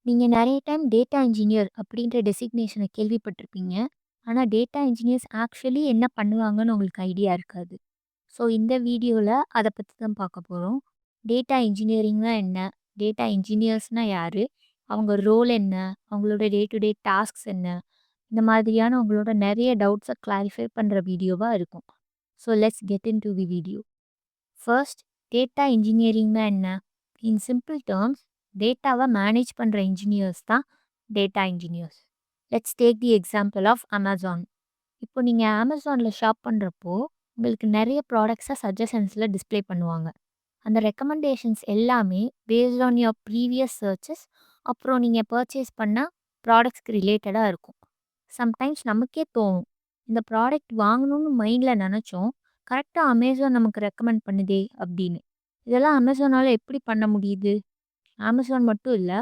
நீங்க நெறைய time data engineer அப்படின்ற டெசிக்னேஷன கேள்விப்பட்டிருப்பீங்க. ஆனா டேட்டா இன்ஜினியர்ஸ் ஆக்சுவலி என்ன பண்ணுவாங்கன்னு உங்களுக்கு ஐடியா இருக்காது. ஸோ இந்த வீடியோல அத பத்தி தான் பார்க்க போறோம். டேட்டா இன்ஜினியரிங்னா என்ன? டேட்டா இன்ஜினியர்ஸ்னா யாரு? அவங்க ரோல் என்ன? அவங்களோட டே டு டே டாஸ்க்ஸ் என்ன? இந்த மாதிரியான உங்களோட நெறைய டவுட்ஸ கிளாரிஃபை பண்ற வீடியோவா இருக்கும். So let's get into the video. First, data இன்ஜினியரிங்னா என்ன? இன் சிம்பிள் டெர்ம்ஸ், டேட்டாவை மேனேஜ் பண்ணுற இன்ஜினியர்ஸ் தான் data engineers. Let's take the example of Amazon. இப்போ நீங்கள் அமேசானில் ஷாப் பண்ணுறப்போ உங்களுக்கு நிறைய ப்ராடக்ட்ஸை சஜஷன்ஸில் டிஸ்ப்ளே பண்ணுவாங்க. அந்த ரெக்கமெண்டேஷன்ஸ் எல்லாமே based on your previous searches, அப்புறம் நீங்கள் பர்ச்சேஸ் பண்ண ப்ராடக்ட்ஸ்க்கு ரிலேட்டடாக இருக்கும். சம்டைம்ஸ் நமக்கே தோணும், இந்த ப்ராடக்ட் வாங்கணும்னு மைண்டில் நினச்சோம், கரெக்டாக அமேசான் நமக்கு ரெக்கமெண்ட் பண்ணுதே அப்படின்னு. இதெல்லாம் அமேசானால் எப்படி பண்ண முடியுது? அமேசான் மட்டும் இல்லை,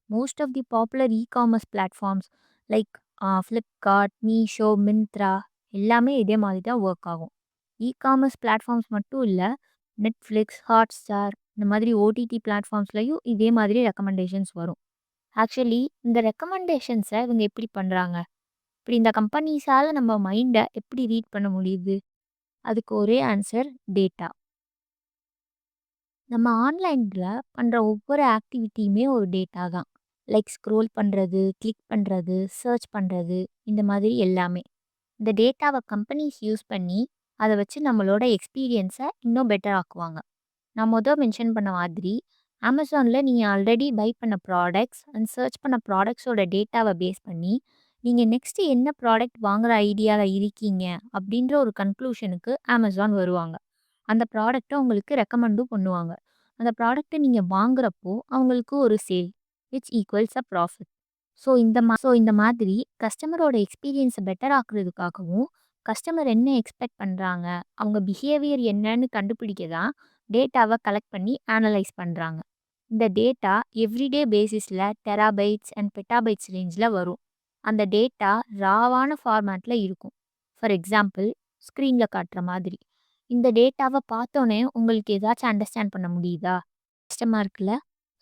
most of the popular e-commerce platforms like Flipkart, Meesho, Myntra எல்லாமே இதே மாதிரி தான் ஒர்க் ஆகும். இ-காமர்ஸ் பிளாட்ஃபார்ம்ஸ் மட்டும் இல்லை, நெட்ஃப்ளிக்ஸ், ஹாட்ஸ்டார் இந்த மாதிரி ஓடிடி பிளாட்ஃபார்ம்ஸ்லையும் இதே மாதிரி ரெக்கமெண்டேஷன்ஸ் வரும். ஆக்சுவலி இந்த ரெக்கமெண்டேஷன்ஸை இவங்க எப்படி பண்ணுறாங்க? இப்படி இந்த கம்பெனிஸால் நம்ம மைண்டை எப்படி ரீட் பண்ண முடியுது? அதுக்கு ஒரே ஆன்சர், டேட்டா. நம்ம ஆன்லைன்ல பண்ற ஒவ்வொரு ஆக்டிவிட்டியுமே ஒரு டேட்டா தான். லைக் ஸ்க்ரோல் பண்றது, கிளிக் பண்றது, சர்ச் பண்றது இந்த மாதிரி எல்லாமே. இந்த டேட்டாவ கம்பெனிஸ் யூஸ் பண்ணி, அத வச்சு நம்மளோட எக்ஸ்பீரியன்ஸ இன்னும் பெட்டர் ஆக்குவாங்க. நான் மென்ஷன் பண்ண மாதிரி, அமேசான்ல நீங்க ஆல்ரெடி பை பண்ண ப்ராடக்ட்ஸ் அண்ட் சர்ச் பண்ண ப்ராடக்ட்ஸோட டேட்டாவ பேஸ் பண்ணி, நீங்க நெக்ஸ்ட் என்ன ப்ராடக்ட் வாங்குற ஐடியால இருக்கீங்க அப்படின்ற ஒரு கன்க்ளூஷனுக்கு அமேசான் வருவாங்க. அந்த ப்ராடக்ட்ட உங்களுக்கு ரெக்கமெண்டும் பண்ணுவாங்க. அந்த ப்ராடக்ட்ட நீங்க வாங்குறப்போ, அவங்களுக்கு ஒரு sale, which equals a profit. So இந்த மாதிரி கஸ்டமரோட எக்ஸ்பீரியன்ஸ பெட்டர் ஆக்குறதுக்காகவும், கஸ்டமர் என்ன எக்ஸ்பெக்ட் பண்றாங்க, அவங்க பிஹேவியர் என்னன்னு கண்டுபிடிக்க தான் டேட்டாவ கலெக்ட் பண்ணி அனலைஸ் பண்றாங்க. இந்த டேட்டா எவ்ரிடே பேசிஸ்ல டெராபைட்ஸ் அண்ட் பெட்டாபைட்ஸ் ரேஞ்ச்ல வரும். அந்த டேட்டா ராவான ஃபார்மேட்ல இருக்கும். ஃபார் எக்ஸாம்பிள், ஸ்க்ரீன்ல காட்டுற மாதிரி. இந்த டேட்டாவ பார்த்தோனே உங்களுக்கு ஏதாச்சும் அண்டர்ஸ்டாண்ட் பண்ண முடியுதா? கஷ்டமா இருக்குல்ல?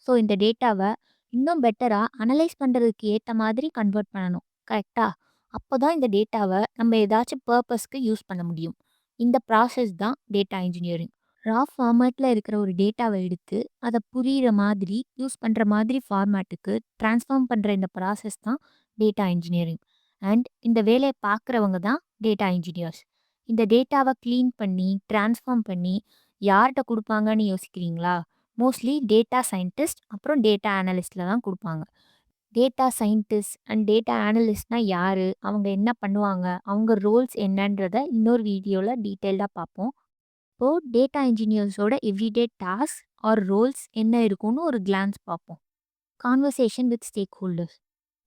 ஸோ இந்த டேட்டாவ இன்னும் பெட்டரா அனலைஸ் பண்றதுக்கு ஏத்த மாதிரி கன்வெர்ட் பண்ணணும். கரெக்ட்டா? அப்பதான் இந்த டேட்டாவ நம்ம ஏதாச்சும் பர்ப்பஸ்க்கு யூஸ் பண்ண முடியும். இந்த ப்ராசஸ் தான் டேட்டா இன்ஜினியரிங். ரா ஃபார்மேட்ல இருக்கிற ஒரு டேட்டாவ எடுத்து, அத புரியிற மாதிரி, யூஸ் பண்ற மாதிரி ஃபார்மேட்டுக்கு ட்ரான்ஸ்ஃபார்ம் பண்ற இந்த ப்ராசஸ் தான் டேட்டா இன்ஜினியரிங். அண்ட் இந்த வேலைய பார்க்குறவங்க தான் டேட்டா இன்ஜினியர்ஸ். இந்த டேட்டாவ கிளீன் பண்ணி, ட்ரான்ஸ்ஃபார்ம் பண்ணி யார்ட்ட குடுப்பாங்கன்னு யோசிக்கிறீங்களா? மோஸ்ட்லி டேட்டா சயின்டிஸ்ட் அப்புறம் டேட்டா அனலிஸ்ட்ல தான் குடுப்பாங்க. டேட்டா சயின்டிஸ்ட் அண்ட் டேட்டா அனலிஸ்ட்னா யாரு? அவங்க என்ன பண்ணுவாங்க? அவங்க ரோல்ஸ் என்னன்றத இன்னொரு வீடியோல டீட்டெயில்டா பார்ப்போம். இப்போ டேட்டா இன்ஜினியர்ஸோட எவ்ரிடே டாஸ்க் ஆர் ரோல்ஸ் என்ன இருக்கும்னு ஒரு கிளான்ஸ் பார்ப்போம். Conversation with stakeholders.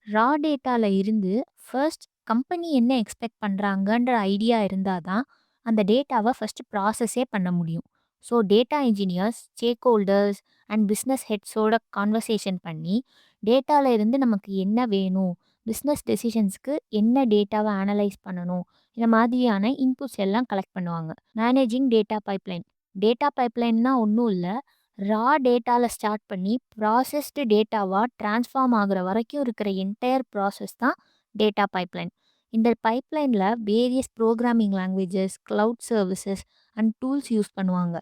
Raw டேட்டால இருந்து ஃபர்ஸ்ட் கம்பெனி என்ன எக்ஸ்பெக்ட் பண்ணுறாங்கன்ற ஐடியா இருந்தால் தான் அந்த டேட்டாவை ஃபர்ஸ்ட் ப்ராசஸே பண்ண முடியும். So data engineers stakeholders and business ஹெட்ஸோட கான்வர்சேஷன் பண்ணி டேட்டால இருந்து நமக்கு என்ன வேணும், பிஸ்னஸ் டெசிஷன்ஸ்க்கு என்ன டேட்டாவை அனலைஸ் பண்ணணும், இந்த மாதிரியான இன்புட்ஸ் எல்லாம் கலெக்ட் பண்ணுவாங்க. Managing data pipeline. டேட்டா பைப்லைன்னா ஒன்றும் இல்லை, ரா டேட்டால ஸ்டார்ட் பண்ணி ப்ராசஸ்டு டேட்டாவா ட்ரான்ஸ்ஃபார்ம் ஆகுற வரைக்கும் இருக்கிற என்டையர் ப்ராசஸ் தான் டேட்டா பைப்லைன். இந்த பைப்லைனில் various programming languages, cloud services and tools use பண்ணுவாங்க.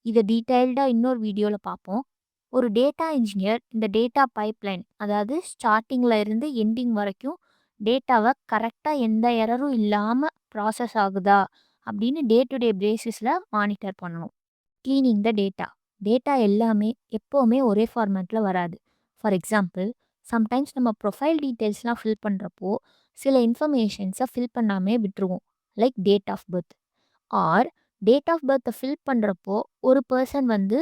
இதை டீட்டெயில்டாக இன்னொரு வீடியோவில் பார்ப்போம். ஒரு டேட்டா இன்ஜினியர் இந்த டேட்டா பைப்லைன், அதாவது ஸ்டார்டிங்கில் இருந்து எண்டிங் வரைக்கும் டேட்டாவை கரெக்டாக எந்த எரரும் இல்லாமல் ப்ராசஸ் ஆகுதா அப்படின்னு டே டு டே பேசிஸில் மானிட்டர் பண்ணணும். Cleaning the data. டேட்டா எல்லாமே எப்போவுமே ஒரே ஃபார்மேட்டில் வராது. ஃபார் எக்ஸாம்பிள், சம்டைம்ஸ் நம்ம ப்ரொஃபைல் டீட்டெயில்ஸ்லாம் ஃபில் பண்ணுறப்போ சில இன்ஃபர்மேஷன்ஸை ஃபில் பண்ணாமே விட்டுருவோம். Like date of birth. Or date of பர்த்தை ஃபில் பண்ணுறப்போ ஒரு பர்சன் வந்து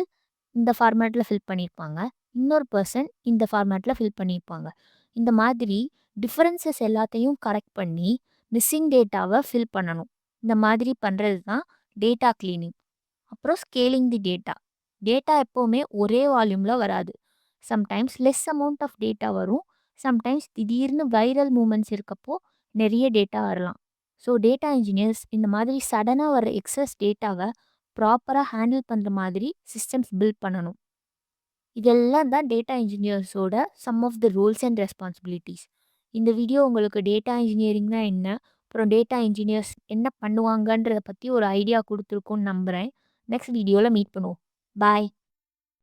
இந்த ஃபார்மேட்டில் ஃபில் பண்ணியிருப்பாங்க. இன்னொரு பர்சன் இந்த ஃபார்மேட்டில் ஃபில் பண்ணியிருப்பாங்க. இந்த மாதிரி டிஃபரன்சஸ் எல்லாத்தையும் கரெக்ட் பண்ணி மிஸ்ஸிங் டேட்டாவை ஃபில் பண்ணணும். இந்த மாதிரி பண்ணுறது தான் டேட்டா கிளீனிங். அப்புறம் ஸ்கேலிங் தி டேட்டா. டேட்டா எப்போவுமே ஒரே வால்யூமில் வராது. Sometimes less amount of data வரும். சம்டைம்ஸ் திடீர்னு வைரல் மூமெண்ட்ஸ் இருக்கப்போ நிறைய டேட்டா வரலாம். ஸோ டேட்டா இன்ஜினியர்ஸ் இந்த மாதிரி சடனாக வர எக்ஸஸ் டேட்டாவை ப்ராப்பராக ஹேண்டில் பண்ணுற மாதிரி சிஸ்டம்ஸ் பில்ட் பண்ணணும். இதெல்லாம் தான் டேட்டா இன்ஜினியர்ஸோட some of the roles and responsibilities. இந்த வீடியோ உங்களுக்கு டேட்டா இன்ஜினியரிங்னா என்ன, அப்புறம் டேட்டா இன்ஜினியர்ஸ் என்ன பண்ணுவாங்கன்றத பற்றி ஒரு ஐடியா கொடுத்துருக்கும்னு நம்புகிறேன். நெக்ஸ்ட் வீடியோவில் மீட் பண்ணுவோம். பாய்.